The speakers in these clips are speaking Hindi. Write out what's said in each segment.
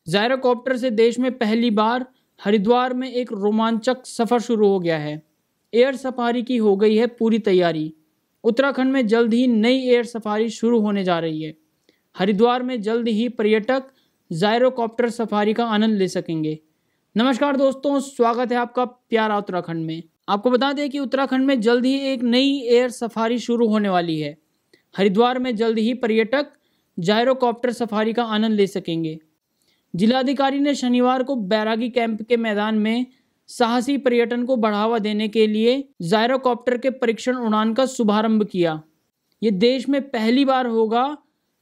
जायरोकॉप्टर से देश में पहली बार हरिद्वार में एक रोमांचक सफर शुरू हो गया है। एयर सफारी की हो गई है पूरी तैयारी। उत्तराखंड में जल्द ही नई एयर सफारी शुरू होने जा रही है। हरिद्वार में जल्द ही पर्यटक जायरोकॉप्टर सफारी का आनंद ले सकेंगे। नमस्कार दोस्तों, स्वागत है आपका प्यारा उत्तराखंड में। आपको बता दें कि उत्तराखंड में जल्द ही एक नई एयर सफारी शुरू होने वाली है। हरिद्वार में जल्द ही पर्यटक जायरोकॉप्टर सफारी का आनंद ले सकेंगे। जिलाधिकारी ने शनिवार को बैरागी कैंप के मैदान में साहसी पर्यटन को बढ़ावा देने के लिए जायरोकॉप्टर के परीक्षण उड़ान का शुभारंभ किया। ये देश में पहली बार होगा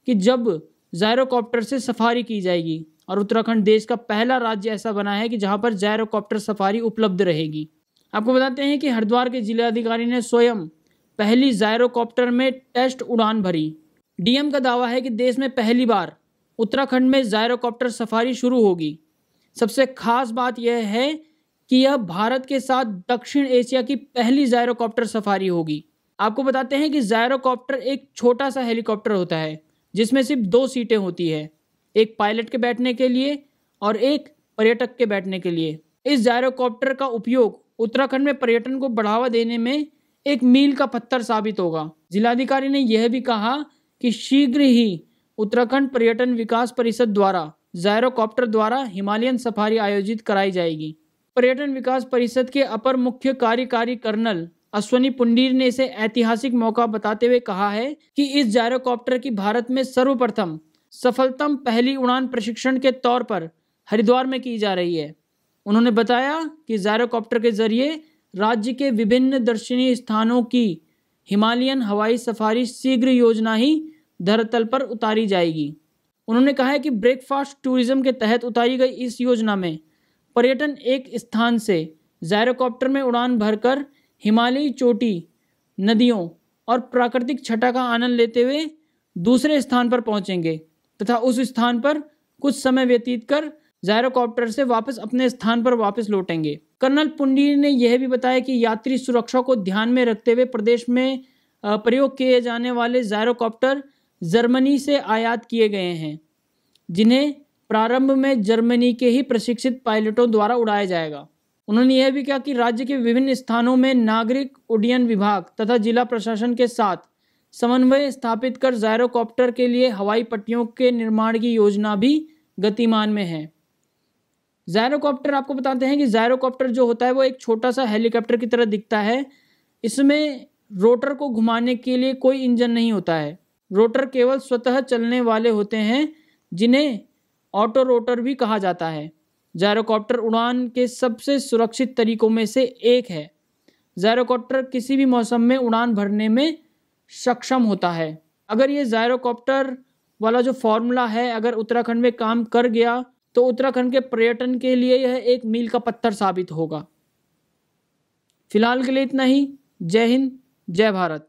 कि जब जायरोकॉप्टर से सफारी की जाएगी और उत्तराखंड देश का पहला राज्य ऐसा बना है कि जहां पर जायरोकॉप्टर सफारी उपलब्ध रहेगी। आपको बताते हैं कि हरिद्वार के जिलाधिकारी ने स्वयं पहली जायरोकॉप्टर में टेस्ट उड़ान भरी। डीएम का दावा है कि देश में पहली बार उत्तराखंड में जायरोकॉप्टर सफारी शुरू होगी। सबसे खास बात यह है कि यह भारत के साथ दक्षिण एशिया की पहली जायरोकॉप्टर सफारी होगी। आपको बताते हैं कि जायरोकॉप्टर एक छोटा सा हेलीकॉप्टर होता है जिसमें सिर्फ 2 सीटें होती है, एक पायलट के बैठने के लिए और एक पर्यटक के बैठने के लिए। इस जायरोकॉप्टर का उपयोग उत्तराखंड में पर्यटन को बढ़ावा देने में एक मील का पत्थर साबित होगा। जिलाधिकारी ने यह भी कहा कि शीघ्र ही उत्तराखंड पर्यटन विकास परिषद द्वारा जायरोकॉप्टर द्वारा हिमालयन सफारी आयोजित कराई जाएगी। पर्यटन विकास परिषद के अपर मुख्य कार्यकारी कर्नल अश्वनी पुंडीर ने इसे ऐतिहासिक मौका बताते हुए कहा है कि इस जायरोकॉप्टर की भारत में सर्वप्रथम सफलतम पहली उड़ान प्रशिक्षण के तौर पर हरिद्वार में की जा रही है। उन्होंने बताया कि जायरोकॉप्टर के जरिए राज्य के विभिन्न दर्शनीय स्थानों की हिमालयन हवाई सफारी शीघ्र योजना ही धरातल पर उतारी जाएगी। उन्होंने कहा है कि ब्रेकफास्ट टूरिज्म के तहत उतारी गई इस योजना में पर्यटन एक स्थान से जायरोकॉप्टर में उड़ान भरकर हिमालयी चोटी, नदियों और प्राकृतिक छटा का आनंद लेते हुए दूसरे स्थान पर पहुंचेंगे तथा उस स्थान पर कुछ समय व्यतीत कर जायरोकॉप्टर से वापस अपने स्थान पर वापस लौटेंगे। कर्नल पुंडीर ने यह भी बताया कि यात्री सुरक्षा को ध्यान में रखते हुए प्रदेश में प्रयोग किए जाने वाले जायरोकॉप्टर जर्मनी से आयात किए गए हैं, जिन्हें प्रारंभ में जर्मनी के ही प्रशिक्षित पायलटों द्वारा उड़ाया जाएगा। उन्होंने यह भी कहा कि राज्य के विभिन्न स्थानों में नागरिक उड्डयन विभाग तथा जिला प्रशासन के साथ समन्वय स्थापित कर जायरोकॉप्टर के लिए हवाई पट्टियों के निर्माण की योजना भी गतिमान में है। जायरोकॉप्टर, आपको बताते हैं कि जायरोकॉप्टर जो होता है वो एक छोटा सा हेलीकॉप्टर की तरह दिखता है। इसमें रोटर को घुमाने के लिए कोई इंजन नहीं होता है। रोटर केवल स्वतः चलने वाले होते हैं जिन्हें ऑटो रोटर भी कहा जाता है। जायरोकॉप्टर उड़ान के सबसे सुरक्षित तरीकों में से एक है। जायरोकॉप्टर किसी भी मौसम में उड़ान भरने में सक्षम होता है। अगर ये जायरोकॉप्टर वाला जो फॉर्मूला है अगर उत्तराखंड में काम कर गया तो उत्तराखंड के पर्यटन के लिए यह एक मील का पत्थर साबित होगा। फिलहाल के लिए इतना ही। जय हिंद, जय भारत।